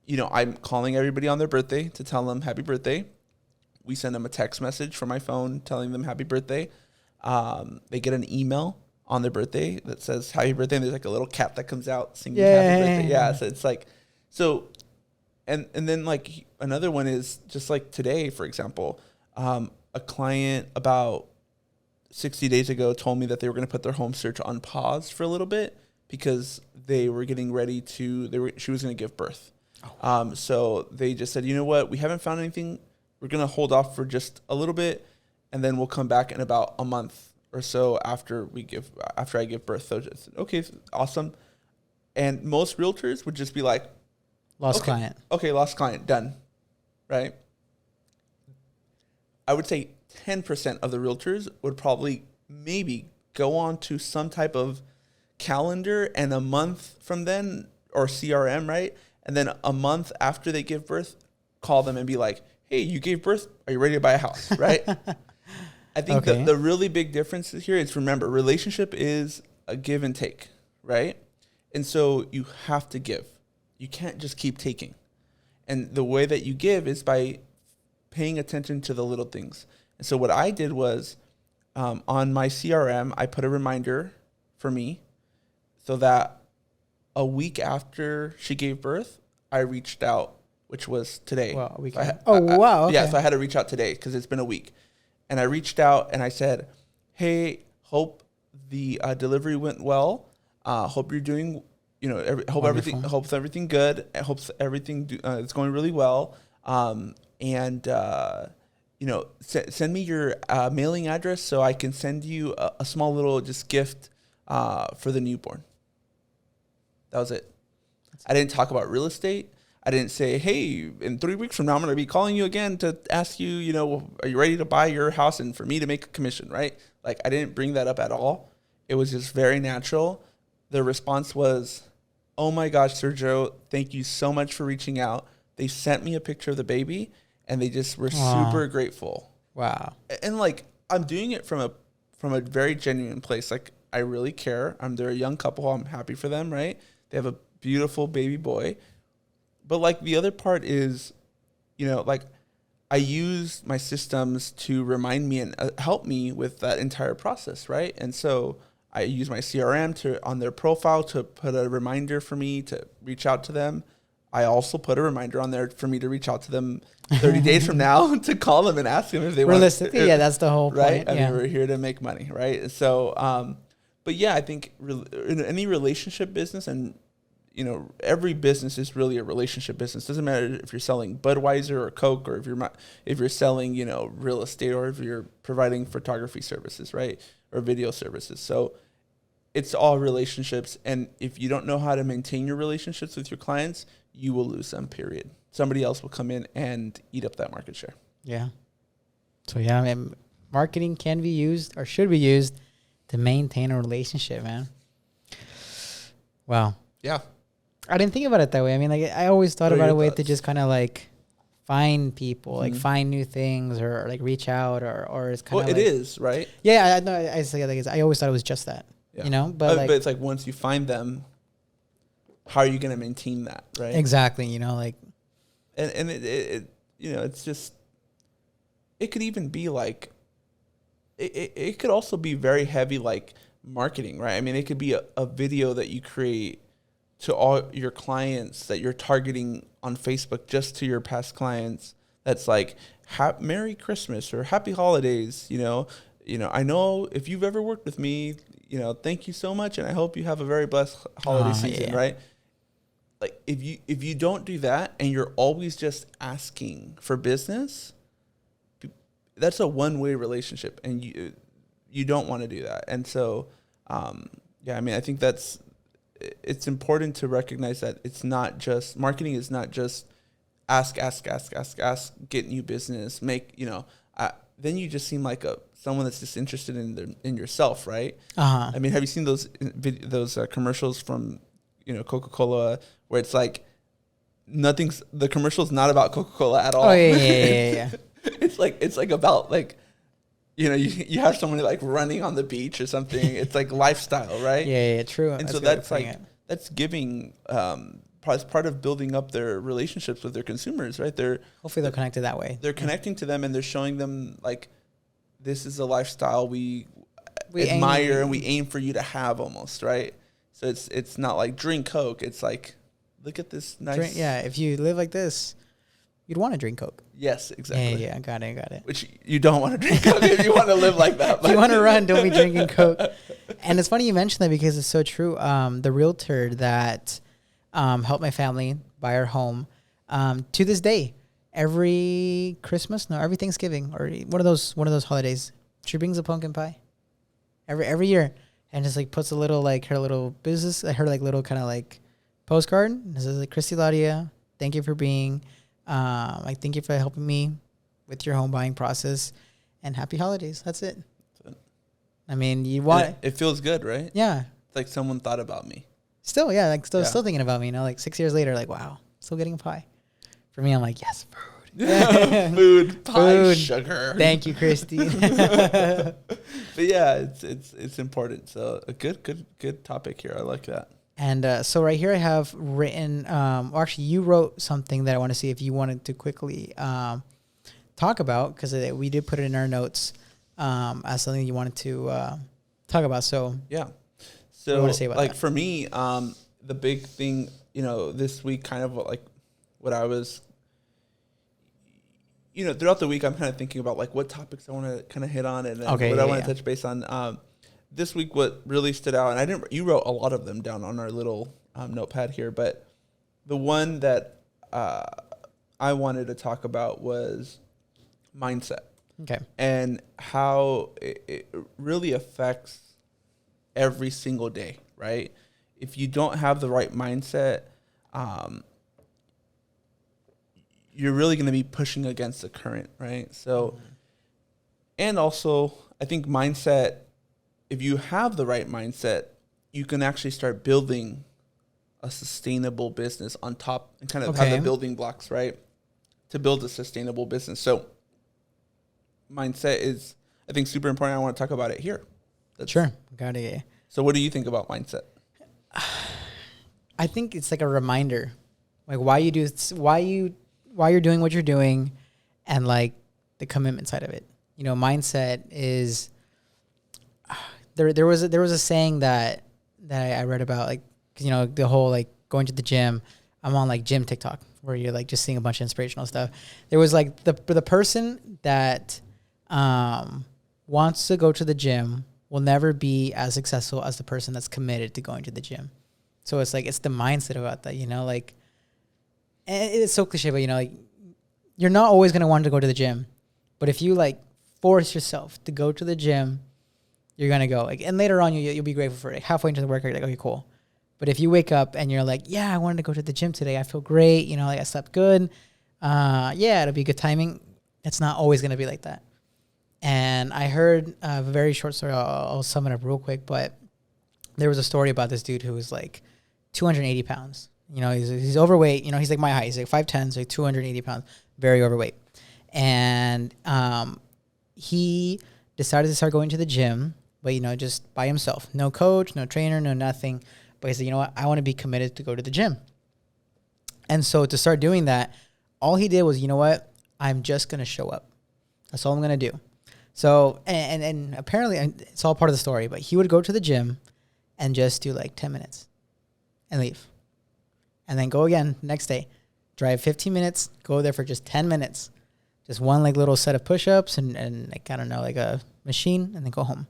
You know, I'm calling everybody on their birthday to tell them happy birthday. We send them a text message from my phone telling them happy birthday. They get an email on their birthday that says happy birthday, and there's like a little cat that comes out singing happy birthday. Yeah, so it's like, so, and then like another one is just like today, for example, a client about 60 days ago told me that they were going to put their home search on pause for a little bit because they were getting ready to, she was going to give birth. So they just said, you know what, we haven't found anything. We're going to hold off for just a little bit, and then we'll come back in about a month or so after I give birth. So just, okay, awesome. And most realtors would just be like, lost client. Okay, lost client, done. Right? I would say 10% of the realtors would probably maybe go on to some type of calendar, and a month from then, or CRM, right? And then a month after they give birth, call them and be like, hey, you gave birth. Are you ready to buy a house? Right? I think the really big difference here is, remember, relationship is a give and take, right? And so you have to give. You can't just keep taking. And the way that you give is by paying attention to the little things. And so what I did was, on my CRM, I put a reminder for me so that a week after she gave birth, I reached out, which was today. Well, a week. So Wow. Okay. Yeah, so I had to reach out today because it's been a week. And I reached out and I said, hey, hope the delivery went well. Hope you're doing, hope everything good. I hope everything is going really well. Send me your mailing address so I can send you a small little just gift for the newborn. That was it. I didn't talk about real estate. I didn't say, hey, in 3 weeks from now, I'm going to be calling you again to ask you, are you ready to buy your house and for me to make a commission, right? Like, I didn't bring that up at all. It was just very natural. The response was, oh my gosh, Sergio, thank you so much for reaching out. They sent me a picture of the baby and they just were super grateful. Wow. And like, I'm doing it from a very genuine place. Like, I really care. They're a young couple. I'm happy for them, right? They have a beautiful baby boy. But like the other part is, like I use my systems to remind me and help me with that entire process, right? And so I use my CRM on their profile to put a reminder for me to reach out to them. I also put a reminder on there for me to reach out to them 30 days from now to call them and ask them if they want. Realistically, yeah, that's the whole right? point. I mean, we're here to make money, right? So, but yeah, I think in any relationship business, and every business is really a relationship business. Doesn't matter if you're selling Budweiser or Coke, or if you're selling real estate, or if you're providing photography services, right, or video services. So it's all relationships, and if you don't know how to maintain your relationships with your clients, you will lose them. Period. Somebody else will come in and eat up that market share. Yeah. So yeah, I mean, marketing can be used or should be used to maintain a relationship, man. Wow. Yeah. I didn't think about it that way. I mean, like, I always thought about a way to just kind of like find people, like find new things, or like reach out, or it's kind of. Well, it is, right? Yeah, I know. I say like I always thought it was just that, but it's like once you find them, how are you going to maintain that, right? Exactly. Like, and it it's just, it could even be like, it could also be very heavy, like marketing, right? I mean, it could be a video that you create to all your clients that you're targeting on Facebook, just to your past clients. That's like, Merry Christmas or Happy Holidays. I know if you've ever worked with me, thank you so much, and I hope you have a very blessed holiday season, right? Like, if you don't do that and you're always just asking for business, that's a one-way relationship, and you don't want to do that. And so, I mean, I think it's important to recognize that it's not just marketing is not just ask, get new business, then you just seem like someone that's just interested in yourself, right? I mean, have you seen those commercials from Coca-Cola where it's like the commercial's not about Coca-Cola at all? Oh yeah. It's like about like, you have someone like running on the beach or something. It's like lifestyle, right? Yeah, true. And so that's giving, part of building up their relationships with their consumers, right? Hopefully they're connected that way. They're connecting to them, and they're showing them like, this is a lifestyle we admire and we aim for you to have, almost, right? So it's not like drink Coke. It's like, look at this nice. If you live like this, you'd want to drink Coke. Yes, exactly. Yeah, got it. Which you don't want to drink Coke if you want to live like that. If you want to run, don't be drinking Coke. And it's funny you mentioned that, because it's so true. The realtor that helped my family buy our home, to this day, every Thanksgiving or one of those holidays, she brings a pumpkin pie every year, and just like puts a little, like, her little business, her like little kind of like postcard. It says like, Christy Ladia, thank you for being. Thank you for helping me with your home buying process, and happy holidays. That's it. I mean, it feels good, right? Yeah. It's like someone thought about me. Still thinking about me, like 6 years later, like, wow, still getting a pie. For me, I'm like, yes, food. Food, pie, sugar. Thank you, Christy. But yeah, it's important. So a good topic here. I like that. And so right here I have written, actually you wrote something that I want to see if you wanted to quickly talk about, because we did put it in our notes as something you wanted to talk about. So yeah. what do you want to say about like that? for me, the big thing, this week, kind of like what I was, throughout the week, I'm kind of thinking about like what topics I want to kind of hit on and what I want to touch base on. This week, what really stood out, and you wrote a lot of them down on our little notepad here, but the one that I wanted to talk about was mindset. Okay. And how it really affects every single day, right? If you don't have the right mindset, you're really going to be pushing against the current, right? So, and also, I think mindset, if you have the right mindset, you can actually start building a sustainable business on top and kind of have the building blocks, right? To build a sustainable business. So, mindset is, I think, super important. I want to talk about it here. Sure. Got it. So what do you think about mindset? I think it's like a reminder, like why you're doing what you're doing, and like the commitment side of it. Mindset is there was a saying that I read about, like, 'cause, the whole like going to the gym. I'm on like gym TikTok where you're like just seeing a bunch of inspirational stuff. There was like the person that wants to go to the gym will never be as successful as the person that's committed to going to the gym. So it's like, it's the mindset about that, like, and it's so cliche, but like, you're not always going to want to go to the gym, but if you like force yourself to go to the gym, you're going to go, like, and later on you'll be grateful for it. Like, halfway into the workout, you're like, okay, cool. But if you wake up and you're like, yeah, I wanted to go to the gym today, I feel great, like I slept good, yeah, it'll be good timing. It's not always going to be like that. And I heard a very short story. I'll sum it up real quick. But there was a story about this dude who was like 280 pounds. He's overweight. He's like my height. He's like 5'10", so like 280 pounds, very overweight. And he decided to start going to the gym, but, just by himself. No coach, no trainer, no nothing. But he said, you know what? I want to be committed to go to the gym. And so to start doing that, all he did was, you know what? I'm just going to show up. That's all I'm going to do. So, and apparently it's all part of the story, but he would go to the gym and just do like 10 minutes and leave. And then go again next day, drive 15 minutes, go there for just 10 minutes, just one like little set of push-ups and like, I don't know, like a machine, and then go home.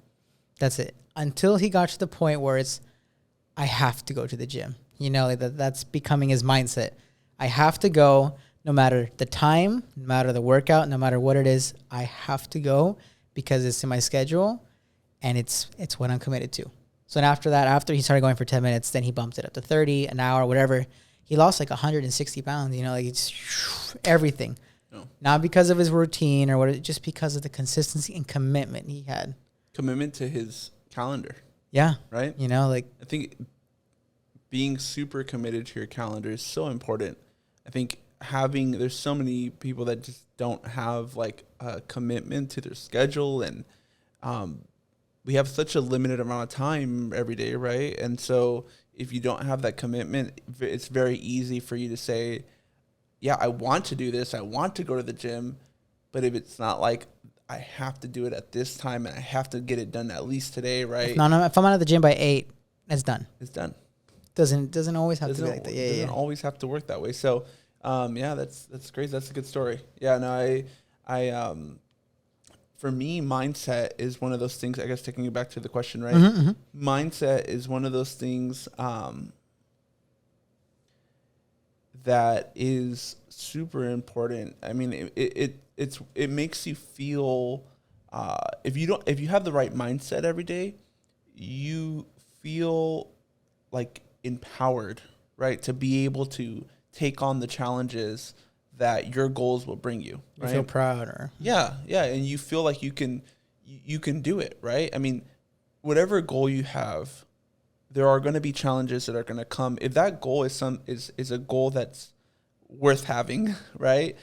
That's it. Until he got to the point where it's, I have to go to the gym. Like that's becoming his mindset. I have to go no matter the time, no matter the workout, no matter what it is, I have to go because it's in my schedule and it's what I'm committed to. So then after he started going for 10 minutes, then he bumped it up to 30, an hour, whatever. He lost like 160 pounds, like it's everything. Oh. Not because of his routine or what, just because of the consistency and commitment he had. Commitment to his calendar. Yeah. Right? Like, I think being super committed to your calendar is so important. I think there's so many people that just don't have like a commitment to their schedule, and we have such a limited amount of time every day, right? And so if you don't have that commitment, it's very easy for you to say, yeah, I want to do this, I want to go to the gym, but if it's not like I have to do it at this time and I have to get it done at least today, right? If I'm out of the gym by 8, it's done. It's done. Doesn't always have to be like that. Yeah, doesn't always have to work that way. So, yeah, that's crazy. That's a good story. Yeah, no, I for me, mindset is one of those things. I guess taking you back to the question, right? Mm-hmm. Mindset is one of those things that is super important. I mean, it makes you feel if you have the right mindset every day, you feel like empowered, right, to be able to take on the challenges that your goals will bring you. Right? You feel proud, or yeah, and you feel like you can do it, right? I mean, whatever goal you have, there are going to be challenges that are going to come. If that goal is a goal that's worth having, right?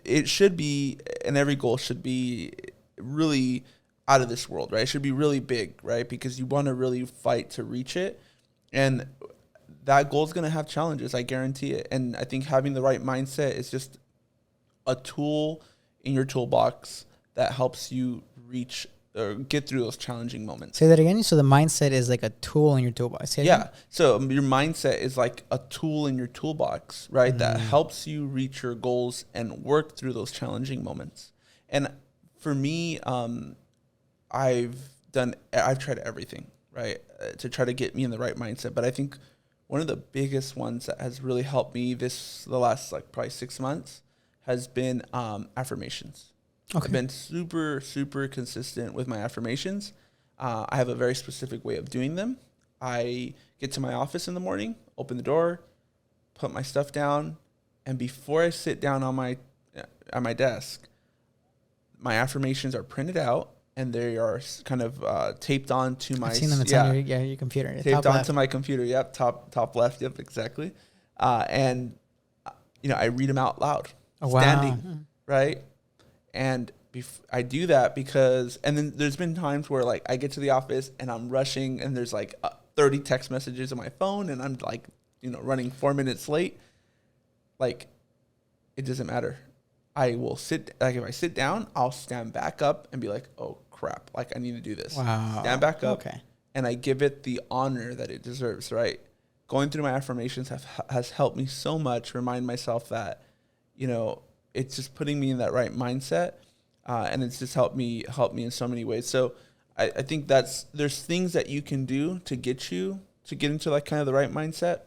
It should be, and every goal should be really out of this world, right? It should be really big, right? Because you want to really fight to reach it. And that goal is going to have challenges, I guarantee it. And I think having the right mindset is just a tool in your toolbox that helps you reach or get through those challenging moments. Say that again. So the mindset is like a tool in your toolbox. Yeah. So your mindset is like a tool in your toolbox, right? That helps you reach your goals and work through those challenging moments. And for me, I've tried everything, right, to try to get me in the right mindset. But I think one of the biggest ones that has really helped me the last like probably 6 months has been affirmations. Okay. I've been super, super consistent with my affirmations. I have a very specific way of doing them. I get to my office in the morning, open the door, put my stuff down, and before I sit down on my desk, my affirmations are printed out and they are kind of taped onto my. I've seen them. It's on your computer. Taped onto my computer. Yep, top left. Yep, exactly. And I read them out loud, standing, right. And I do that because, and then there's been times where like I get to the office and I'm rushing and there's like 30 text messages on my phone and I'm like, running 4 minutes late. Like, it doesn't matter. I will if I sit down, I'll stand back up and be like, oh crap, like I need to do this. Wow. Stand back up. Okay. And I give it the honor that it deserves, right? Going through my affirmations has helped me so much, remind myself that, it's just putting me in that right mindset. And it's just helped me in so many ways. So I think there's things that you can do to get into like kind of the right mindset.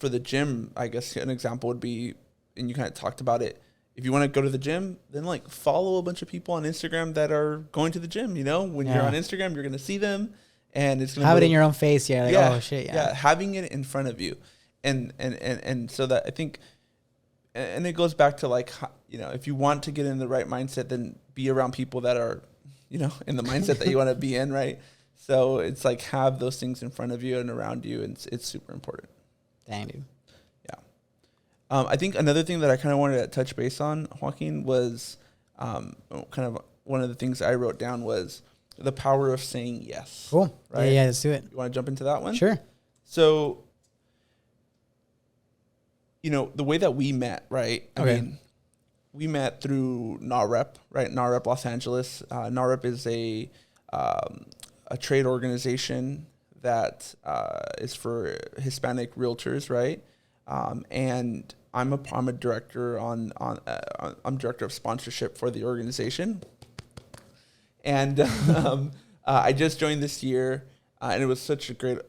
For the gym, I guess an example would be, and you kind of talked about it, if you want to go to the gym, then like follow a bunch of people on Instagram that are going to the gym. When you're on Instagram, you're going to see them and it's going to have it in your own face. Yeah. Like, oh shit. Yeah. Having it in front of you. And so that I think, and it goes back to like, if you want to get in the right mindset, then be around people that are, in the mindset that you want to be in. Right. So it's like, have those things in front of you and around you. And it's super important. Dang, dude. Yeah. I think another thing that I kind of wanted to touch base on, Joaquin, was kind of one of the things I wrote down was the power of saying yes. Cool. Right? Yeah, let's do it. You want to jump into that one? Sure. So, the way that we met, right? I mean, we met through NAREP, right? NAREP Los Angeles. NAREP is a trade organization that is for Hispanic realtors, right? And I'm a director I'm director of sponsorship for the organization, and I just joined this year, and it was such a great.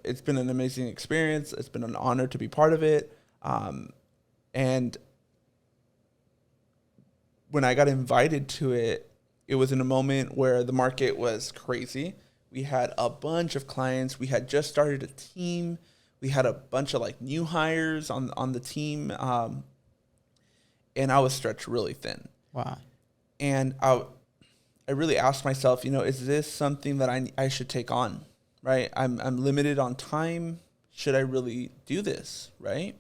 It's been an amazing experience. It's been an honor to be part of it, and when I got invited to it, it was in a moment where the market was crazy. We had a bunch of clients. We had just started a team. We had a bunch of like new hires on the team. And I was stretched really thin. Wow. And I really asked myself, is this something that I should take on, right? I'm limited on time. Should I really do this, right?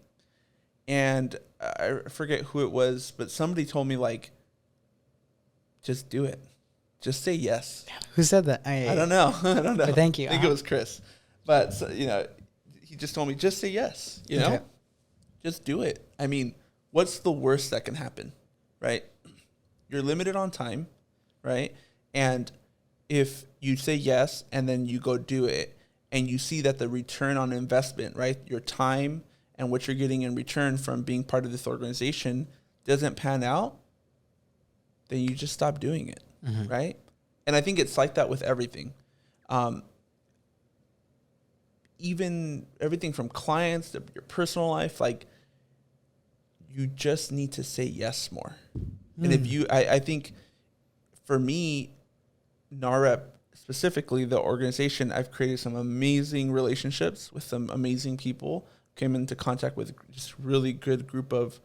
And I forget who it was, but somebody told me like, just do it. Just say yes. Who said that? I don't know. But thank you. I think it was Chris. But, he just told me, just say yes, Okay. Just do it. I mean, what's the worst that can happen, right? You're limited on time, right? And if you say yes and then you go do it and you see that the return on investment, right, your time and what you're getting in return from being part of this organization doesn't pan out, then you just stop doing it. Mm-hmm. Right. And I think it's like that with everything. Even everything from clients to your personal life, like you just need to say yes more. And if I think for me, NAREP specifically, the organization, I've created some amazing relationships with some amazing people, came into contact with just really good group of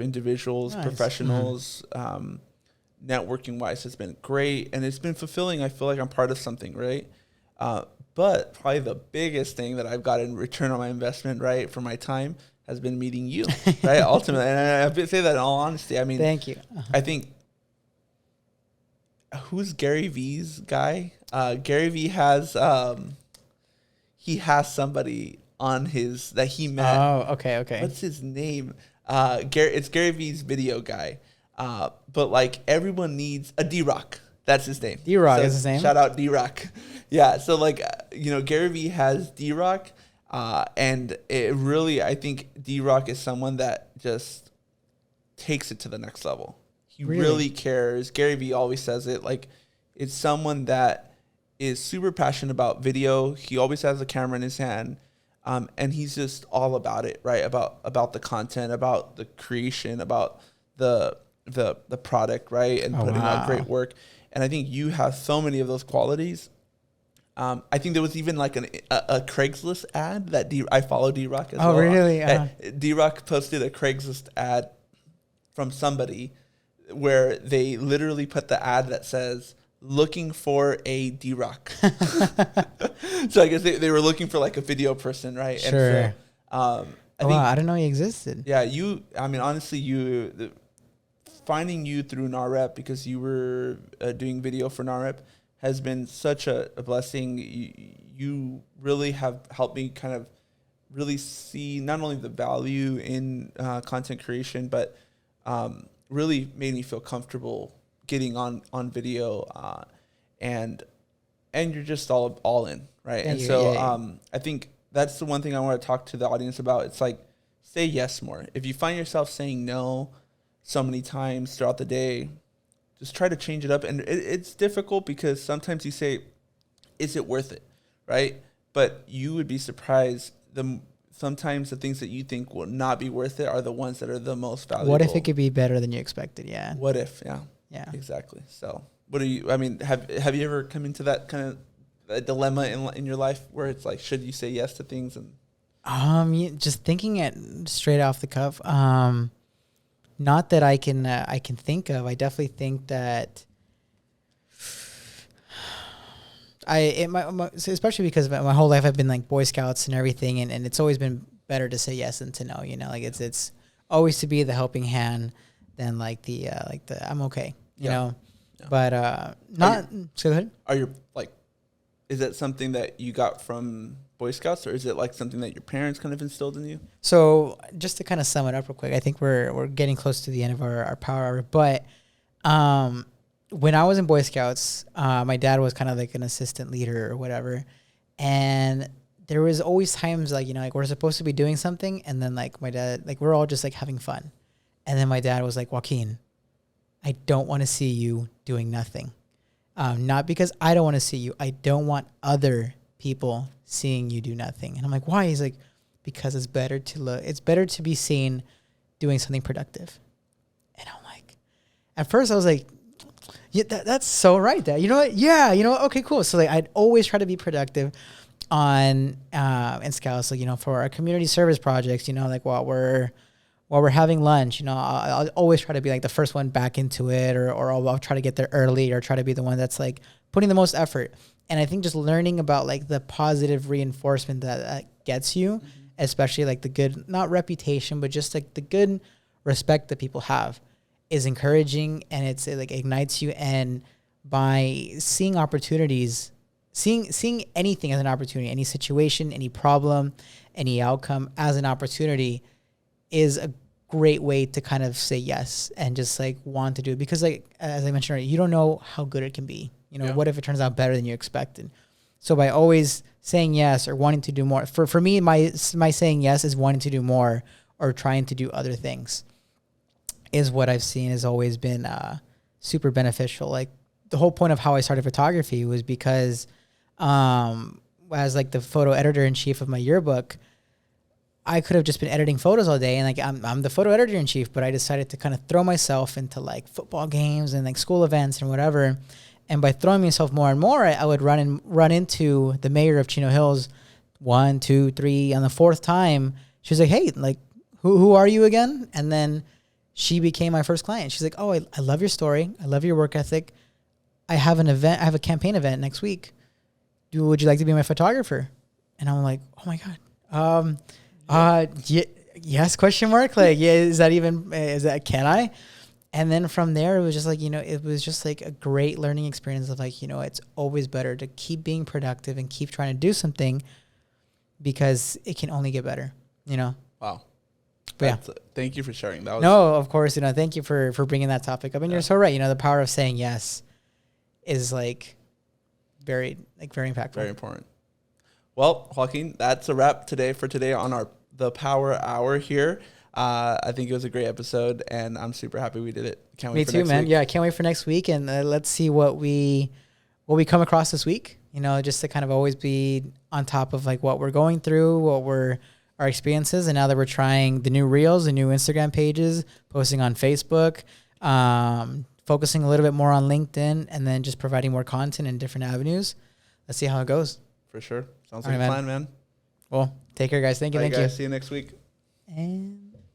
individuals, nice. Professionals, networking wise has been great, and it's been fulfilling. I feel like I'm part of something, right? But probably the biggest thing that I've got in return on my investment, right, for my time has been meeting you, right? Ultimately, and I say that in all honesty. I mean, thank you. I think who's Gary V's guy? Gary V has he has somebody on his that he met. Oh, okay. What's his name? It's Gary V's video guy. But like everyone needs a D-Rock. That's his name. D-Rock So is his name? Shout out D-Rock. Yeah. So like, Gary Vee has D-Rock. And it really, I think D-Rock is someone that just takes it to the next level. He really cares. Gary Vee always says it. Like, it's someone that is super passionate about video. He always has a camera in his hand. And he's just all about it, right? About the content, about the creation, about the product, right? And putting out great work. And I think you have so many of those qualities. I think there was even like a Craigslist ad that I follow D-Rock as well. Oh, really? D-Rock posted a Craigslist ad from somebody where they literally put the ad that says, looking for a D-Rock. So I guess they were looking for like a video person, right? Sure. And so, I didn't know he existed. Yeah, honestly, finding you through NAREP because you were doing video for NAREP has been such a blessing. You really have helped me kind of really see not only the value in content creation, but really made me feel comfortable getting on video, and you're just all in, right? Yeah, and so I think that's the one thing I want to talk to the audience about. It's like, say yes more. If you find yourself saying no so many times throughout the day, just try to change it up. And it's difficult because sometimes you say, is it worth it, right? But you would be surprised. Sometimes the things that you think will not be worth it are the ones that are the most valuable. What if it could be better than you expected? Yeah. What if? Yeah. Yeah. Exactly. So have you ever come into that kind of a dilemma in your life where it's like, should you say yes to things? And just thinking it straight off the cuff, not that I can think of. I definitely think that especially because my whole life I've been like Boy Scouts and everything, and it's always been better to say yes than to no. Like it's always to be the helping hand than like the I'm okay. You know, yeah. But so go ahead. Are you like? Is that something that you got from Boy Scouts, or is it like something that your parents kind of instilled in you? So just to kind of sum it up real quick, I think we're getting close to the end of our power hour. But when I was in Boy Scouts, my dad was kind of like an assistant leader or whatever. And there was always times like, like we're supposed to be doing something. And then like my dad, like we're all just like having fun. And then my dad was like, Joaquin, I don't want to see you doing nothing. Not because I don't want to see you. I don't want other people seeing you do nothing. And I'm like, why? He's like, because it's better to be seen doing something productive. And I'm like, at first I was like, yeah, that's so right. That, you know what? Yeah. You know what? Okay, cool. So like, I'd always try to be productive in Scouts, like, for our community service projects, like while we're having lunch, I'll always try to be like the first one back into it, or I'll try to get there early, or try to be the one that's like putting the most effort. And I think just learning about like the positive reinforcement that gets you, especially like the good, not reputation, but just like the good respect that people have, is encouraging, and it like ignites you. And by seeing opportunities, seeing anything as an opportunity, any situation, any problem, any outcome as an opportunity, is a great way to kind of say yes and just like want to do it. Because like, as I mentioned earlier, you don't know how good it can be. What if it turns out better than you expected? So by always saying yes or wanting to do more, for me, my saying yes is wanting to do more or trying to do other things, is what I've seen has always been super beneficial. Like the whole point of how I started photography was because as like the photo editor in chief of my yearbook, I could have just been editing photos all day, and like I'm the photo editor in chief, but I decided to kind of throw myself into like football games and like school events and whatever. And by throwing myself more and more, I would run into the mayor of Chino Hills 1, 2, 3. On the fourth time, she was like, "Hey, like, who are you again?" And then she became my first client. She's like, "Oh, I love your story. I love your work ethic. I have an event. I have a campaign event next week. Would you like to be my photographer?" And I'm like, "Oh my God." Yes, question mark. Like, yeah, can I? And then from there, it was just like, it was just like a great learning experience of like, it's always better to keep being productive and keep trying to do something, because it can only get better, Wow. Thank you for sharing. That was No, of course, thank you for bringing that topic up. And you're so right. The power of saying yes is very impactful. very important. Well, Joaquin, that's a wrap for today on the Power Hour here. I think it was a great episode, and I'm super happy we did it. Can't wait Me for too, next man. week. Yeah, I can't wait for next week, and let's see what we come across this week. Just to kind of always be on top of what we're going through, our experiences, and now that we're trying the new reels, the new Instagram pages, posting on Facebook, focusing a little bit more on LinkedIn, and then just providing more content in different avenues. Let's see how it goes. For sure. Sounds All like right, a plan, man. Well, take care, guys. Thank you. All right, guys. See you next week. And